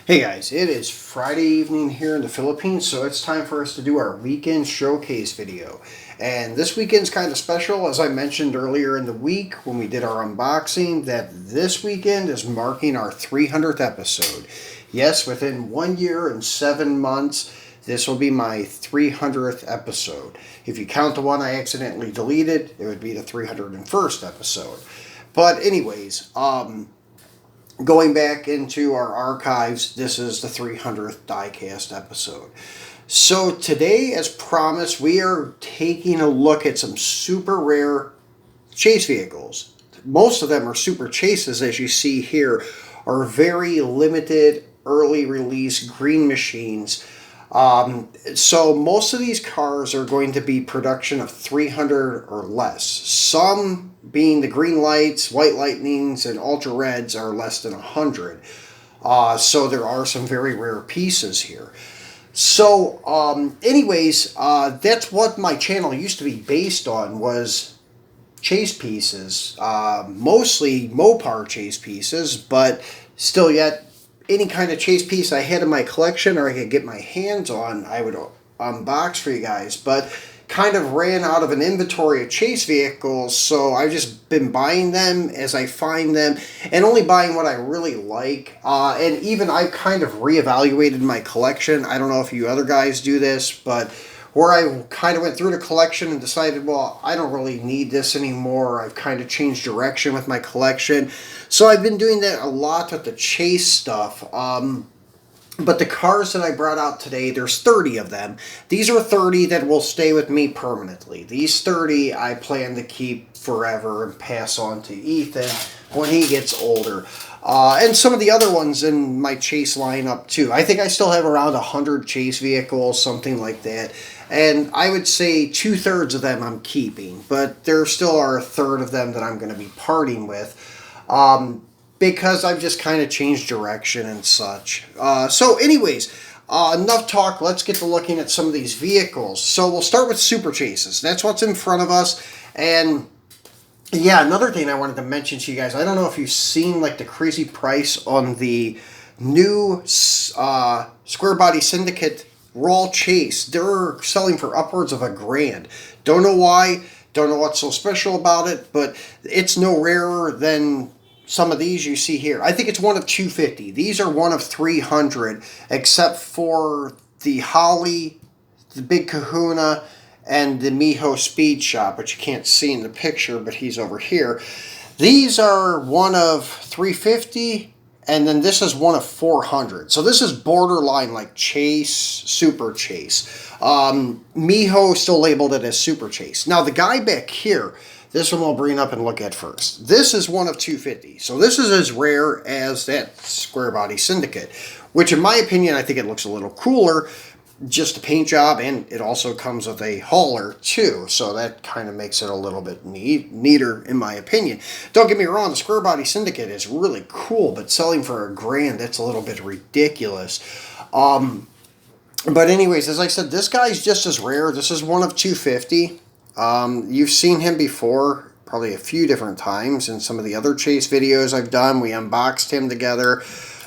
Hey guys, it is Friday evening here in the Philippines, so it's time for us to do our weekend showcase video. And this weekend's kind of special, as I mentioned earlier in the week when we did our unboxing, that this weekend is marking our 300th episode. Yes, within 1 year and 7 months, this will be my 300th episode. If you count the one I accidentally deleted, it would be the 301st episode. But anyways, going back into our archives, this is the 300th diecast episode. So today, as promised, we are taking a look at some super rare chase vehicles. Most of them are super chases, as you see here, are very limited early release green machines. So most of these cars are going to be production of 300 or less. Some being the Greenlights, White Lightnings, and Ultra Reds are less than 100. So there are some very rare pieces here. So anyways, that's what my channel used to be based on, was chase pieces. Mostly Mopar chase pieces, but still yet any kind of chase piece I had in my collection or I could get my hands on, I would unbox for you guys. But kind of ran out of an inventory of chase vehicles, so I've just been buying them as I find them and only buying what I really like. And even I've kind of reevaluated my collection. I don't know if you other guys do this, but where I kind of went through the collection and decided, well, I don't really need this anymore. I've kind of changed direction with my collection. So I've been doing that a lot with the chase stuff. But the cars that I brought out today, there's 30 of them. These are 30 that will stay with me permanently. These 30 I plan to keep forever and pass on to Ethan when he gets older. And some of the other ones in my chase lineup too. I think I still have around 100 chase vehicles, something like that. And I would say 2/3 of them I'm keeping. But there still are a third of them that I'm going to be parting with. Because I've just kind of changed direction and such. So anyways, enough talk. Let's get to looking at some of these vehicles. So we'll start with super chases. That's what's in front of us. And yeah, another thing I wanted to mention to you guys. I don't know if you've seen like the crazy price on the new Square Body Syndicate Raw Chase. They're selling for upwards of $1,000. Don't know why. Don't know what's so special about it. But it's no rarer than some of these you see here. I think it's one of 250. These are one of 300, except for the Holly, the Big Kahuna, and the Miho Speed Shop, which you can't see in the picture, but he's over here. These are one of 350, and then this is one of 400. So this is borderline like chase, super chase. Miho still labeled it as super chase. Now the guy back here, this one we'll bring up and look at first. This is one of 250. So this is as rare as that Square Body Syndicate, which in my opinion, I think it looks a little cooler. Just a paint job, and it also comes with a hauler too. So that kind of makes it a little bit neater in my opinion. Don't get me wrong, the Square Body Syndicate is really cool, but selling for $1,000, that's a little bit ridiculous. But anyways, as I said, this guy's just as rare. This is one of 250. You've seen him before, probably a few different times in some of the other chase videos I've done. We unboxed him together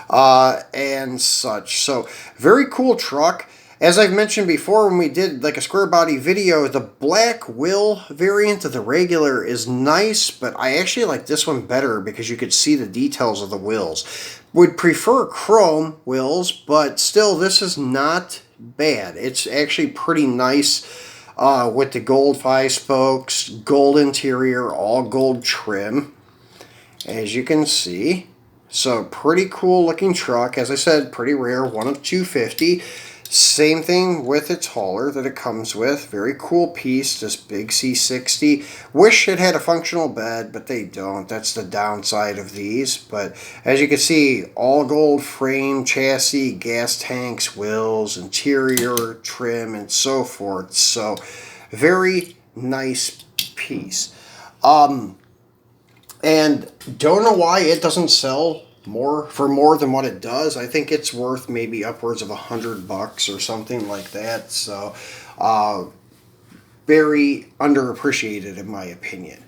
and such. So, very cool truck. As I've mentioned before, when we did like a square body video, the black wheel variant of the regular is nice, but I actually like this one better because you could see the details of the wheels. Would prefer chrome wheels, but still this is not bad. It's actually pretty nice. With the gold 5 spokes, gold interior, all gold trim, as you can see. So pretty cool looking truck. As I said, pretty rare, one of 250. Same thing with its hauler that it comes with. Very cool piece, this big C60. Wish it had a functional bed, but they don't. That's the downside of these. But as you can see, all gold frame, chassis, gas tanks, wheels, interior, trim, and so forth. So very nice piece. And don't know why it doesn't sell for more than what it does. I think it's worth maybe upwards of $100 or something like that. So very underappreciated in my opinion.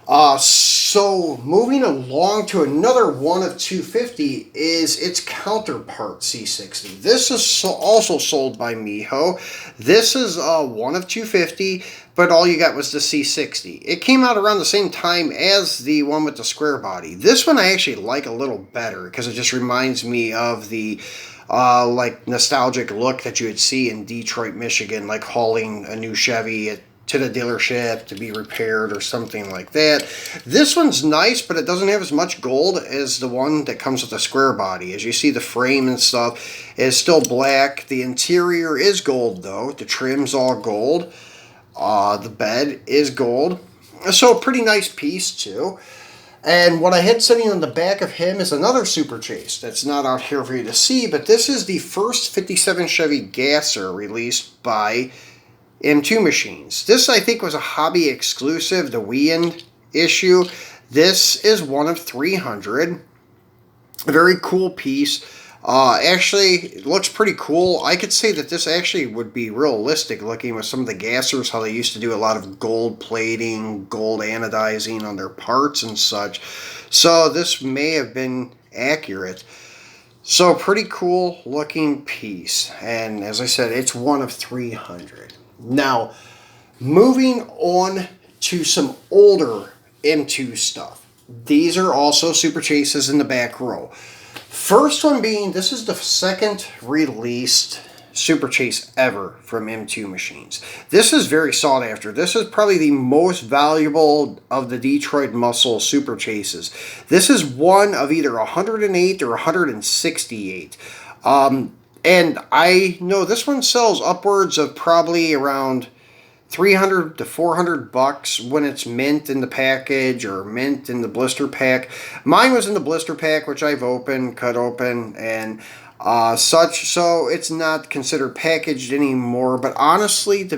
So moving along to another one of 250 is its counterpart C60. This is also sold by Miho. This is one of 250, but all you got was the C60. It came out around the same time as the one with the square body. This one I actually like a little better because it just reminds me of the like nostalgic look that you would see in Detroit, Michigan, like hauling a new Chevy to the dealership to be repaired or something like that. This one's nice, but it doesn't have as much gold as the one that comes with the square body. As you see, the frame and stuff is still black. The interior is gold, though. The trim's all gold. The bed is gold. So a pretty nice piece, too. And what I had sitting on the back of him is another Super Chase that's not out here for you to see, but this is the first 57 Chevy Gasser released by M2 Machines. This, I think, was a hobby exclusive, the weekend issue. This is one of 300. A very cool piece. Actually, it looks pretty cool. I could say that this actually would be realistic looking with some of the gassers, how they used to do a lot of gold plating, gold anodizing on their parts and such. So this may have been accurate. So pretty cool looking piece. And as I said, it's one of 300. Now, moving on to some older M2 stuff. These are also Super Chases in the back row. First one being, this is the second released Super Chase ever from M2 Machines. This is very sought after. This is probably the most valuable of the Detroit Muscle Super Chases. This is one of either 108 or 168. And I know this one sells upwards of probably around $300 to $400 when it's mint in the package or mint in the blister pack. Mine was in the blister pack, which I've opened, cut open, and such. So it's not considered packaged anymore. But honestly,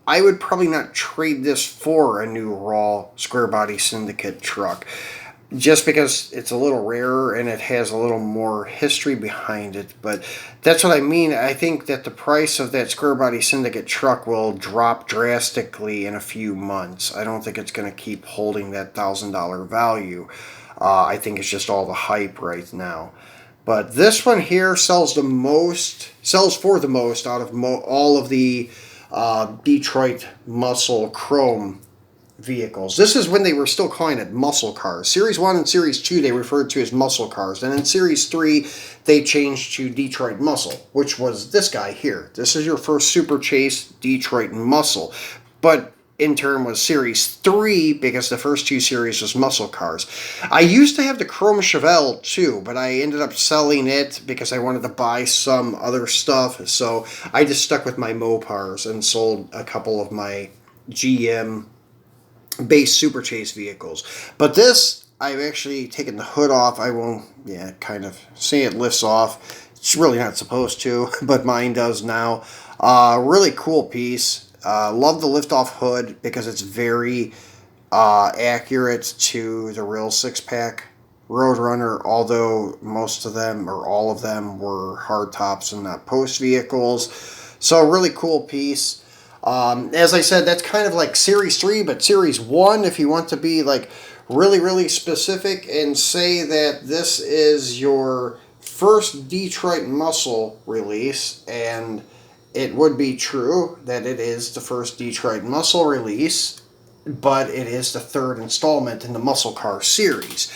I would probably not trade this for a new raw square body syndicate truck, just because it's a little rarer and it has a little more history behind it. But that's what I mean. I think that the price of that square body syndicate truck will drop drastically in a few months. I don't think it's going to keep holding that $1,000 value. I think it's just all the hype right now. But this one here sells for the most out of all of the Detroit Muscle Chrome vehicles. This is when they were still calling it muscle cars. Series 1 and Series 2 they referred to as muscle cars. And in Series 3 they changed to Detroit Muscle, which was this guy here. This is your first Super Chase Detroit Muscle. But in turn was Series 3 because the first two series was muscle cars. I used to have the Chrome Chevelle too, but I ended up selling it because I wanted to buy some other stuff. So I just stuck with my Mopars and sold a couple of my GM base Super Chase vehicles. But this, I've actually taken the hood off. I won't, kind of see it lifts off. It's really not supposed to, but mine does now. Really cool piece. Love the lift-off hood because it's very accurate to the real six-pack Roadrunner, although most of them, or all of them, were hardtops and not post vehicles. So really cool piece. As I said, that's kind of like Series 3, but Series 1, if you want to be like really, really specific and say that this is your first Detroit Muscle release, and it would be true that it is the first Detroit Muscle release, but it is the third installment in the Muscle Car series.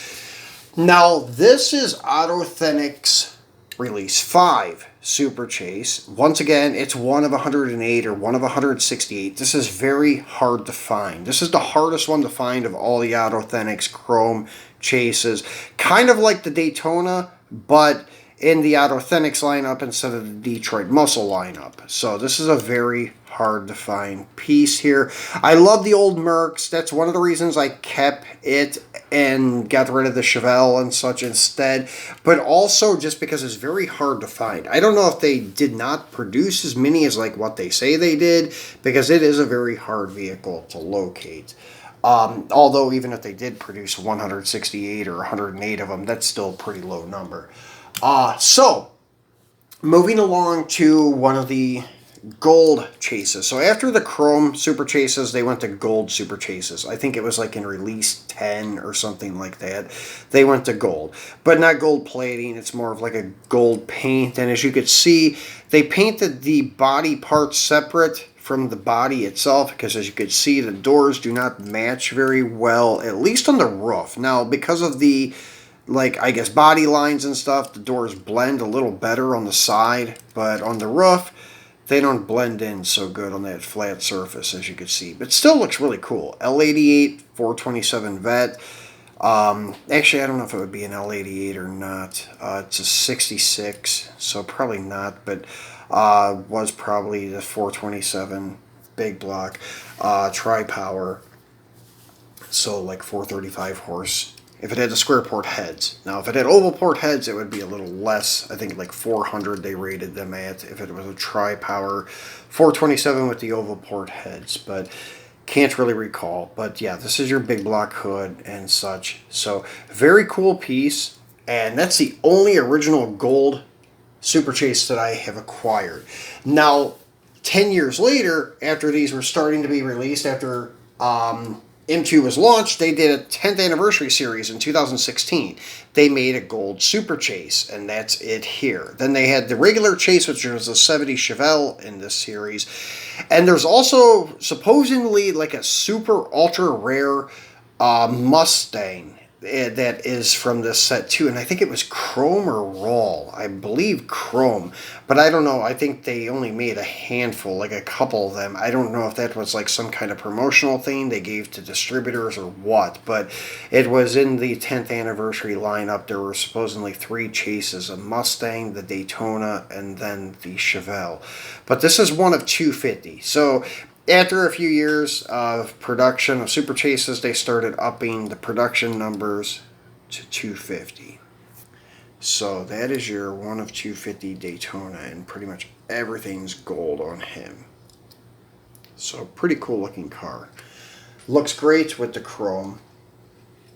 Now, this is Autothenic's Release 5 Super Chase. Once again, it's one of 108 or one of 168. This is very hard to find. This is the hardest one to find of all the Autothenics Chrome Chases. Kind of like the Daytona, but in the Autothenics lineup instead of the Detroit Muscle lineup. So this is a very hard to find piece here. I love the old Mercs. That's one of the reasons I kept it and got rid of the Chevelle and such instead. But also just because it's very hard to find. I don't know if they did not produce as many as like what they say they did, because it is a very hard vehicle to locate. Although even if they did produce 168 or 108 of them, that's still a pretty low number. So, moving along to one of the gold chases. So after the chrome super chases, they went to gold super chases. I think it was like in release 10 or something like that. They went to gold, but not gold plating. It's more of like a gold paint. And as you could see, they painted the body parts separate from the body itself, because as you could see, the doors do not match very well, at least on the roof. Now, because of the, like, I guess body lines and stuff, the doors blend a little better on the side, but on the roof, they don't blend in so good on that flat surface, as you can see. But still looks really cool. L88 427 vet. Actually, I don't know if it would be an L88 or not. It's a 66, so probably not. But was probably the 427 big block. Tri-power. So like 435 horse. If it had the square port heads. Now, if it had oval port heads, it would be a little less. I think like 400 they rated them at if it was a tri-power 427 with the oval port heads. But can't really recall. But yeah, this is your big block hood and such. So very cool piece. And that's the only original gold Super Chase that I have acquired. Now, 10 years later, after these were starting to be released, after M2 was launched, they did a 10th anniversary series in 2016. They made a gold Super Chase, and that's it here. Then they had the regular Chase, which was a 70 Chevelle in this series. And there's also supposedly like a super ultra rare Mustang that is from this set too, and I think it was chrome or raw. I believe chrome, but I don't know. I think they only made a handful, like a couple of them. I don't know if that was like some kind of promotional thing they gave to distributors or what, but it was in the 10th anniversary lineup. There were supposedly 3 chases: a Mustang, the Daytona, and then the Chevelle. But this is one of 250. So after a few years of production of Super Chases, they started upping the production numbers to 250. So that is your one of 250 Daytona, and pretty much everything's gold on him. So pretty cool looking car. Looks great with the chrome.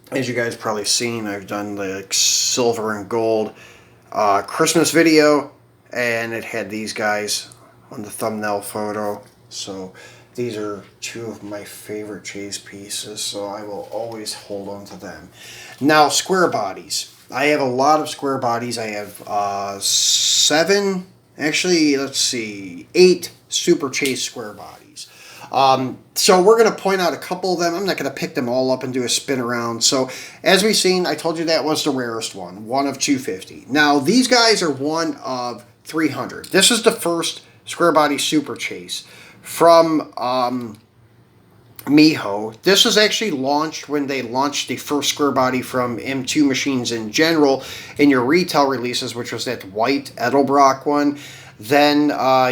As you guys probably seen, I've done the silver and gold Christmas video, and it had these guys on the thumbnail photo. So these are 2 of my favorite chase pieces, so I will always hold on to them. Now, square bodies. I have a lot of square bodies. I have 7, actually, let's see, 8 Super Chase square bodies. So we're going to point out a couple of them. I'm not going to pick them all up and do a spin around. So as we've seen, I told you that was the rarest one of 250. Now, these guys are one of 300. This is the first square body Super Chase from Miho. This was actually launched when they launched the first square body from M2 machines in general in your retail releases, which was that white Edelbrock one. Then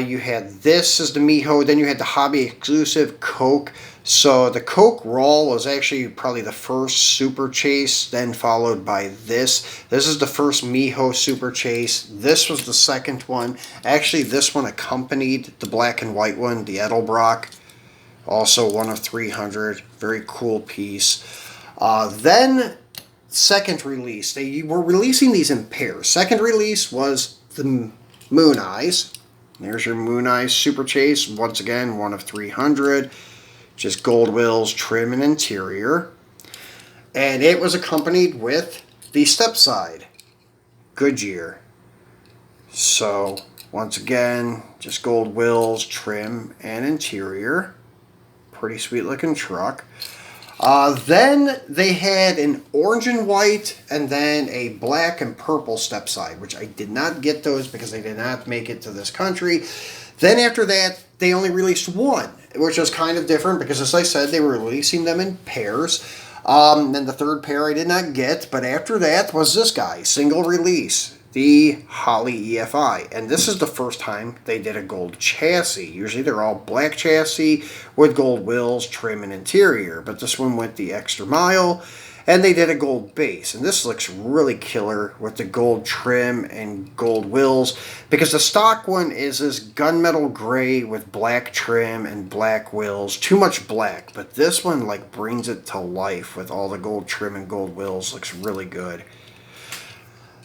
you had this as the Miho. Then you had the hobby exclusive Coke. So the Coke Raw was actually probably the first Super Chase, then followed by this. This is the first Miho Super Chase. This was the second one. Actually, this one accompanied the black and white one, the Edelbrock. Also one of 300. Very cool piece. Then, second release. They were releasing these in pairs. Second release was the Moon Eyes. There's your Moon Eyes Super Chase. Once again, one of 300. Just gold wheels, trim, and interior. And it was accompanied with the step side Goodyear. So, once again, just gold wheels, trim, and interior. Pretty sweet looking truck. Then they had an orange and white, and then a black and purple step side, which I did not get those because they did not make it to this country. Then after that, they only released one, which was kind of different because, as I said, they were releasing them in pairs. Then the third pair I did not get, but after that was this guy, single release, the Holley EFI. And this is the first time they did a gold chassis. Usually they're all black chassis with gold wheels, trim, and interior, but this one went the extra mile. And they did a gold base, and this looks really killer with the gold trim and gold wheels, because the stock one is this gunmetal gray with black trim and black wheels. Too much black, but this one like brings it to life with all the gold trim and gold wheels. Looks really good.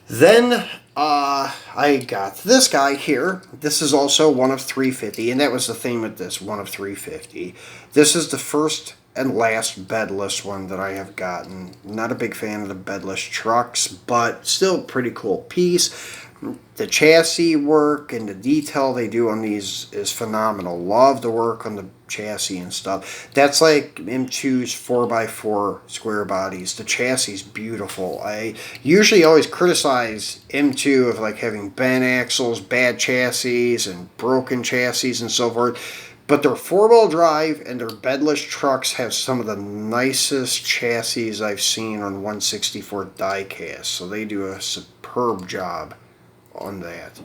Then I got this guy here. This is also one of 350, and that was the theme with this, one of 350. This is the first and last bedless one that I have gotten. Not a big fan of the bedless trucks, but still pretty cool piece. The chassis work and the detail they do on these is phenomenal. Love the work on the chassis and stuff. That's like M2's 4x4 square bodies. The chassis is beautiful. I usually always criticize M2 of like having bent axles, bad chassis, and broken chassis and so forth. But their four-wheel drive and their bedless trucks have some of the nicest chassis I've seen on 164 diecast. So they do a superb job on that.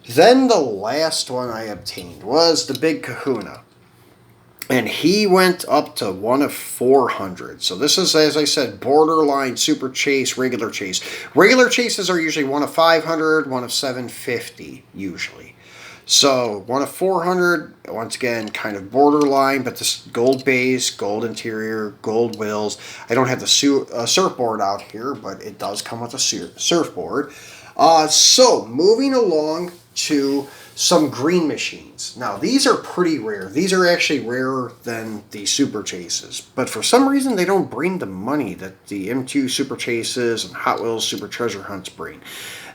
Then the last one I obtained was the Big Kahuna. And he went up to one of 400. So this is, as I said, borderline super chase, regular chase. Regular chases are usually one of 500, one of 750, usually. So one of 400, once again, kind of borderline, but this gold base, gold interior, gold wheels. I don't have the surfboard out here, but it does come with a surfboard. So moving along to some green machines. Now these are pretty rare. These are actually rarer than the Super Chases, but for some reason they don't bring the money that the M2 Super Chases and Hot Wheels Super Treasure Hunts bring.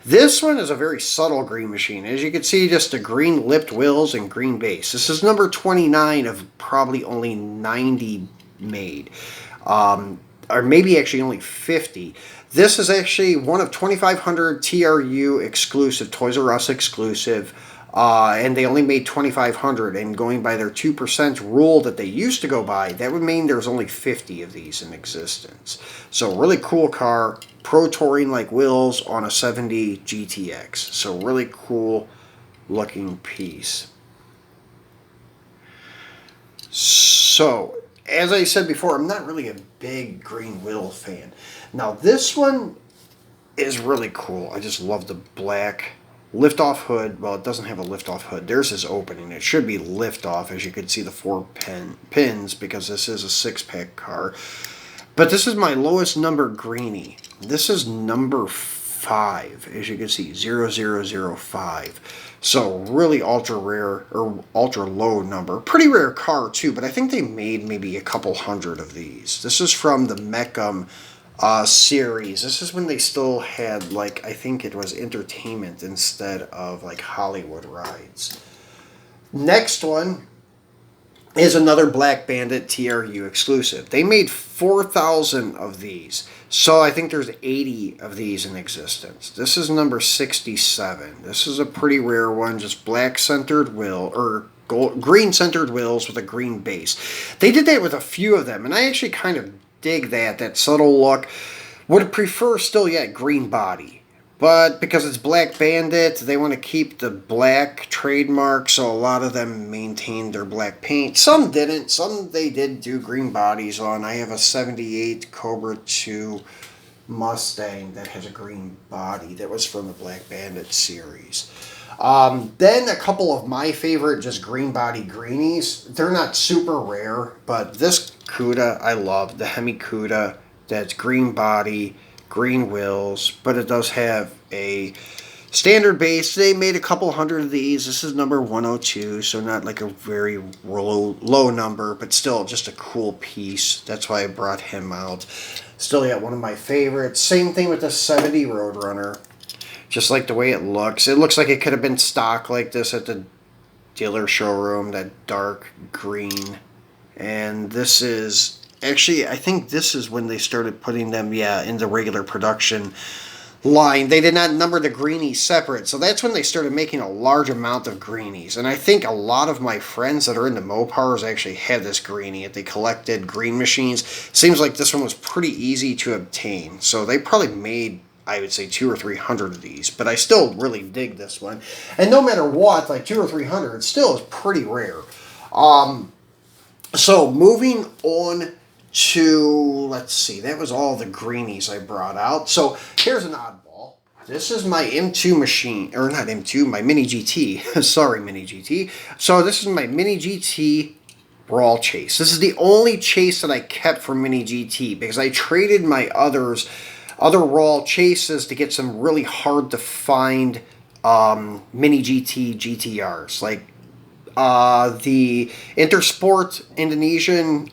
This one is a very subtle green machine. As you can see, just the green lipped wheels and green base. This is number 29 of probably only 90 made. Or maybe actually only 50. This is actually one of 2,500 TRU exclusive, Toys R Us exclusive. And they only made 2,500, and going by their 2% rule that they used to go by, that would mean there's only 50 of these in existence. So really cool car, pro touring like wheels on a 70 GTX. So really cool looking piece. So, as I said before, I'm not really a big green wheel fan. Now this one is really cool. I just love the black lift-off hood. Well, it doesn't have a lift-off hood. There's this opening. It should be lift-off, as you can see the 4 pins, because this is a 6-pack car. But this is my lowest number greenie. This is number 5, as you can see, 0005. So really ultra rare, or ultra low number. Pretty rare car too, but I think they made maybe a couple hundred of these. This is from the Mecum series. This is when they still had, like, I think it was entertainment instead of like Hollywood rides. Next one is another Black Bandit TRU exclusive. They made 4,000 of these. So I think there's 80 of these in existence. This is number 67. This is a pretty rare one, just black centered wheel, or green centered wheels with a green base. They did that with a few of them, and I actually kind of dig that subtle look. Would prefer still yet green body, but because it's Black Bandit, they want to keep the black trademark, so a lot of them maintained their black paint. Some didn't. Some they did do green bodies on. I have a 78 Cobra 2 Mustang that has a green body that was from the Black Bandit series. Then a couple of my favorite just green body greenies. They're not super rare, but this Cuda I love. The Hemi Cuda, that's green body, green wheels, but it does have a standard base. They made a couple hundred of these. This is number 102, so not like a very low number, but still just a cool piece. That's why I brought him out. Still yet one of my favorites. Same thing with the 70 Roadrunner. Just like the way it looks. It looks like it could have been stock like this at the dealer showroom, that dark green. And this is, actually, I think this is when they started putting them, in the regular production line. They did not number the greenies separate, so that's when they started making a large amount of greenies. And I think a lot of my friends that are into Mopars actually had this greenie. If they collected green machines, seems like this one was pretty easy to obtain. So they probably made, I would say, 200 or 300 of these, but I still really dig this one. And no matter what, like 200 or 300, it still is pretty rare. So moving on to, let's see, that was all the greenies I brought out. So here's an oddball. This is my M2 machine, or not M2, my Mini GT. Sorry, Mini GT. So this is my Mini GT Brawl Chase. This is the only chase that I kept from Mini GT because I traded my others other raw chases to get some really hard to find mini GT GTRs, like the Intersport Indonesian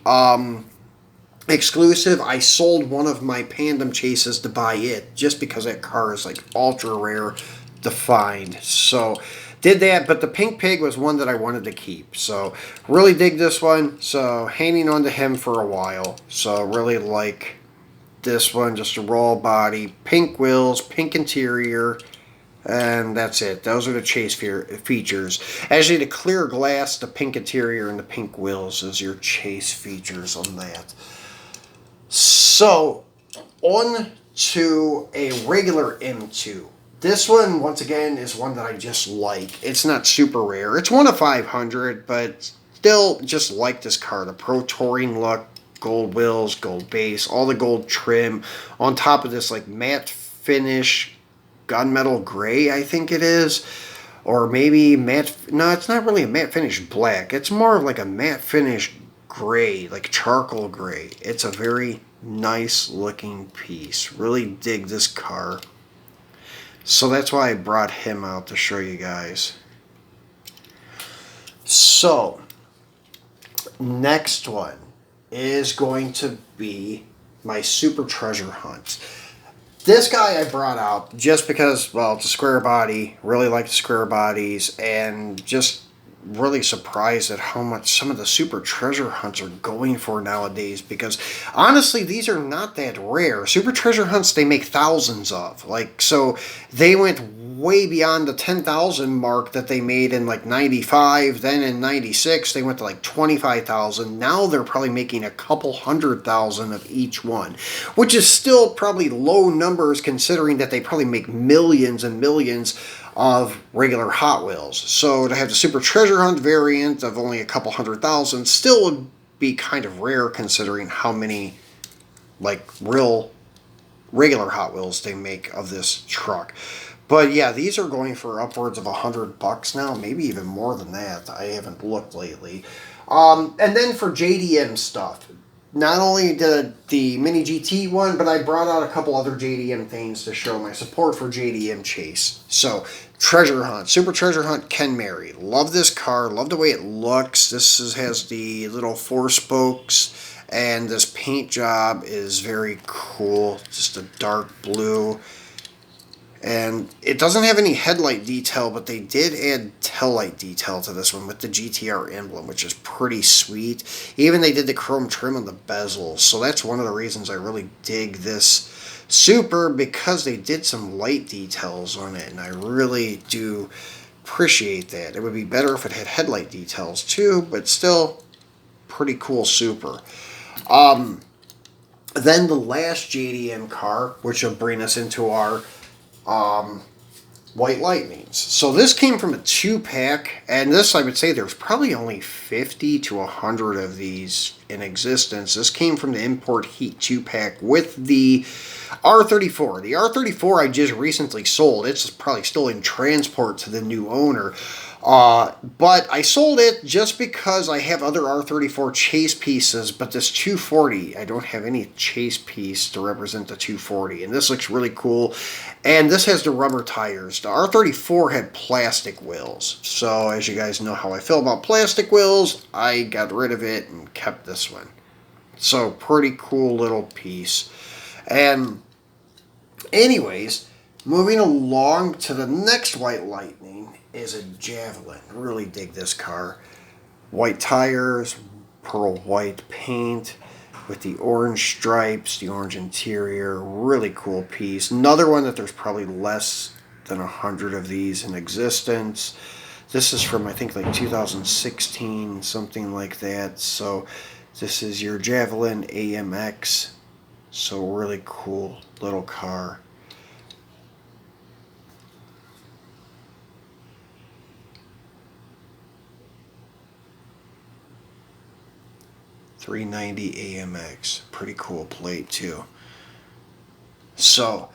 exclusive. I sold one of my Pandem chases to buy it just because that car is like ultra rare to find. So did that, but the Pink Pig was one that I wanted to keep. So really dig this one. So hanging on to him for a while. So really like this one, just a raw body, pink wheels, pink interior, and that's it. Those are the chase features. Actually, the clear glass, the pink interior, and the pink wheels is your chase features on that. So, on to a regular M2. This one, once again, is one that I just like. It's not super rare. It's one of 500, but still just like this car. The Pro Touring look, gold wheels, gold base, all the gold trim. On top of this, like, matte finish, gunmetal gray, I think it is. Or maybe matte... No, it's not really a matte finish black. It's more of like a matte finish gray, like charcoal gray. It's a very nice looking piece. Really dig this car. So that's why I brought him out to show you guys. So, next one is going to be my Super Treasure Hunt. This guy I brought out just because, well, it's a square body. Really like the square bodies, and just really surprised at how much some of the Super Treasure Hunts are going for nowadays, because honestly these are not that rare. Super Treasure Hunts they make thousands of, like, so they went way beyond the 10,000 mark that they made in like 95. Then in 96 they went to like 25,000. Now they're probably making a couple 100,000 of each one, which is still probably low numbers considering that they probably make millions and millions of regular Hot Wheels. So to have the Super Treasure Hunt variant of only a couple 100,000 still would be kind of rare considering how many like real regular Hot Wheels they make of this truck. But yeah, these are going for upwards of $100 now, maybe even more than that. I haven't looked lately. And then for JDM stuff, not only did the Mini GT one, but I brought out a couple other JDM things to show my support for JDM Chase. So, Treasure Hunt, Super Treasure Hunt Ken Mary. Love this car, love the way it looks. Has the little 4 spokes, and this paint job is very cool. Just a dark blue. And it doesn't have any headlight detail, but they did add tail light detail to this one with the GTR emblem, which is pretty sweet. Even they did the chrome trim on the bezels, so that's one of the reasons I really dig this Super, because they did some light details on it, and I really do appreciate that. It would be better if it had headlight details too, but still pretty cool Super. Then the last JDM car, which will bring us into our White Lightnings. So this came from a 2-pack, and this I would say there's probably only 50 to 100 of these in existence. This came from the Import Heat 2-pack with the R34. The R34 I just recently sold. It's probably still in transport to the new owner. But I sold it just because I have other R34 chase pieces, but this 240, I don't have any chase piece to represent the 240, and this looks really cool. And this has the rubber tires. The R34 had plastic wheels, so as you guys know how I feel about plastic wheels, I got rid of it and kept this one. So pretty cool little piece. And anyways, moving along to the next White Lightning is a Javelin. Really dig this car. White tires, pearl white paint with the orange stripes, the orange interior. Really cool piece. Another one that there's probably less than 100 of these in existence. This is from, I think, like 2016, something like that. So this is your Javelin AMX. So really cool little car. .390 AMX. Pretty cool plate too. So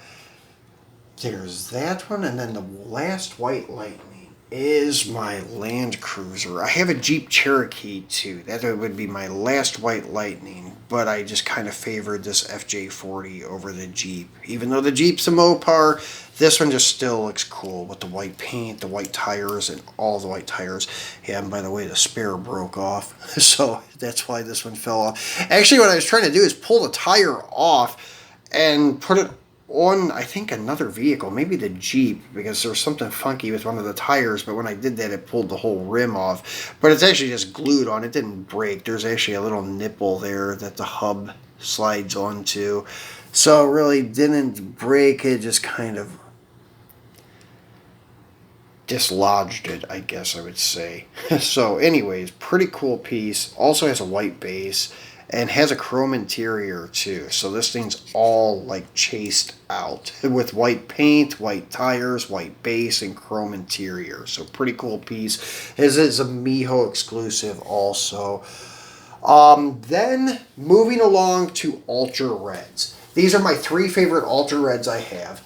there's that one, and then the last White Lightning is my Land Cruiser. I have a Jeep Cherokee too. That would be my last White Lightning, but I just kind of favored this FJ40 over the Jeep. Even though the Jeep's a Mopar, this one just still looks cool with the white paint, the white tires, and all the white tires. Yeah, and by the way, the spare broke off, so that's why this one fell off. Actually, what I was trying to do is pull the tire off and put it on, I think, another vehicle, maybe the Jeep, because there was something funky with one of the tires, but when I did that, it pulled the whole rim off. But it's actually just glued on. It didn't break. There's actually a little nipple there that the hub slides onto. So it really didn't break. It just kind of dislodged it, I guess I would say. So anyways, pretty cool piece. Also has a white base and has a chrome interior too. So this thing's all like chased out with white paint, white tires, white base, and chrome interior. So pretty cool piece. This is a Miho exclusive also. Then moving along to Ultra Reds. These are my three favorite Ultra Reds I have.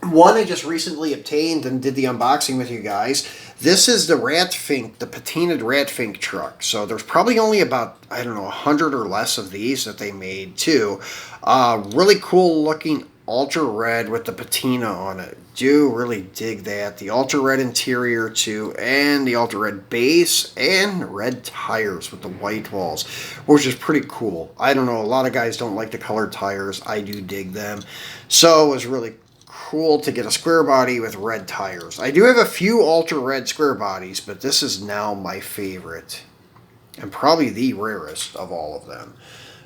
One I just recently obtained and did the unboxing with you guys. This is the Ratfink, the patinaed Ratfink truck. So there's probably only about, I don't know, 100 or less of these that they made too. Really cool looking Ultra Red with the patina on it. Do really dig that. The Ultra Red interior too, and the Ultra Red base and red tires with the white walls, which is pretty cool. I don't know, a lot of guys don't like the colored tires. I do dig them. So it was really cool to get a square body with red tires. I do have a few Ultra Red square bodies, but this is now my favorite and probably the rarest of all of them.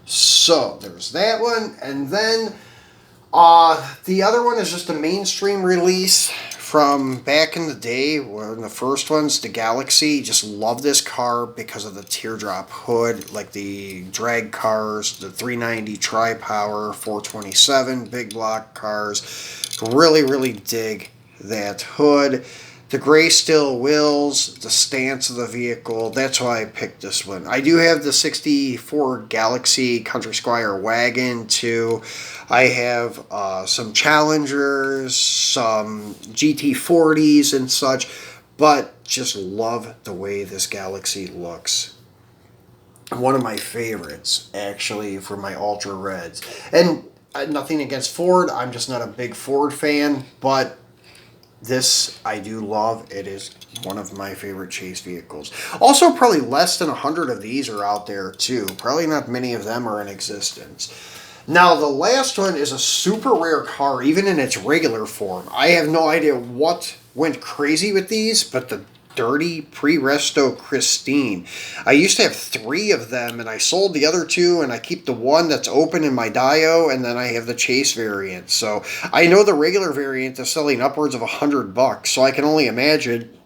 So there's that one, and then the other one is just a mainstream release from back in the day, one of the first ones, the Galaxy. Just love this car because of the teardrop hood, like the drag cars, the 390 Tri-Power, 427 big block cars. Really, really dig that hood. The gray steel wheels, the stance of the vehicle, that's why I picked this one. I do have the 64 Galaxy Country Squire wagon too. I have some Challengers, some GT40s and such, but just love the way this Galaxy looks. One of my favorites, actually, for my Ultra Reds. And nothing against Ford, I'm just not a big Ford fan, but this I do love. It is one of my favorite chase vehicles. Also, probably less than 100 of these are out there too. Probably not many of them are in existence. Now, the last one is a super rare car, even in its regular form. I have no idea what went crazy with these, but the Dirty Pre-Resto Christine. I used to have 3 of them, and I sold the other 2, and I keep the one that's open in my Dio, and then I have the Chase variant. So I know the regular variant is selling upwards of $100, so I can only imagine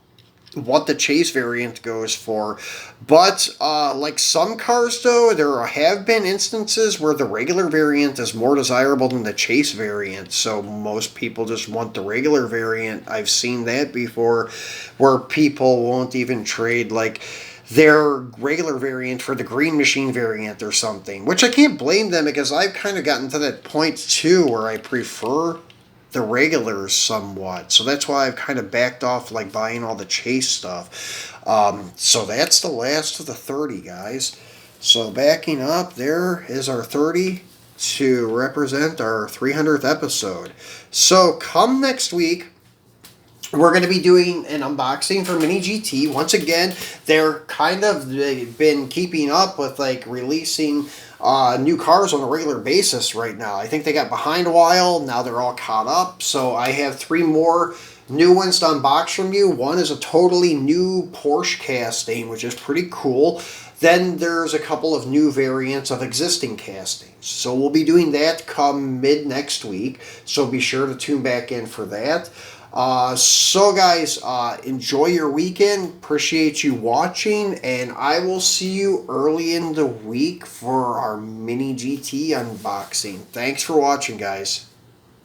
what the Chase variant goes for. But like some cars though, there have been instances where the regular variant is more desirable than the Chase variant, so most people just want the regular variant. I've seen that before, where people won't even trade like their regular variant for the Green Machine variant or something, which I can't blame them, because I've kind of gotten to that point too where I prefer the regulars somewhat. So that's why I've kind of backed off like buying all the Chase stuff. So that's the last of the 30, guys. So backing up, there is our 30 to represent our 300th episode. So come next week, we're going to be doing an unboxing for Mini GT. Once again, they've been keeping up with like releasing new cars on a regular basis right now. I think they got behind a while. Now they're all caught up. So I have 3 more new ones to unbox from you. One is a totally new Porsche casting, which is pretty cool. Then there's a couple of new variants of existing castings. So we'll be doing that come mid next week. So be sure to tune back in for that. So guys, enjoy your weekend. Appreciate you watching, and I will see you early in the week for our Mini GT unboxing. Thanks for watching, guys.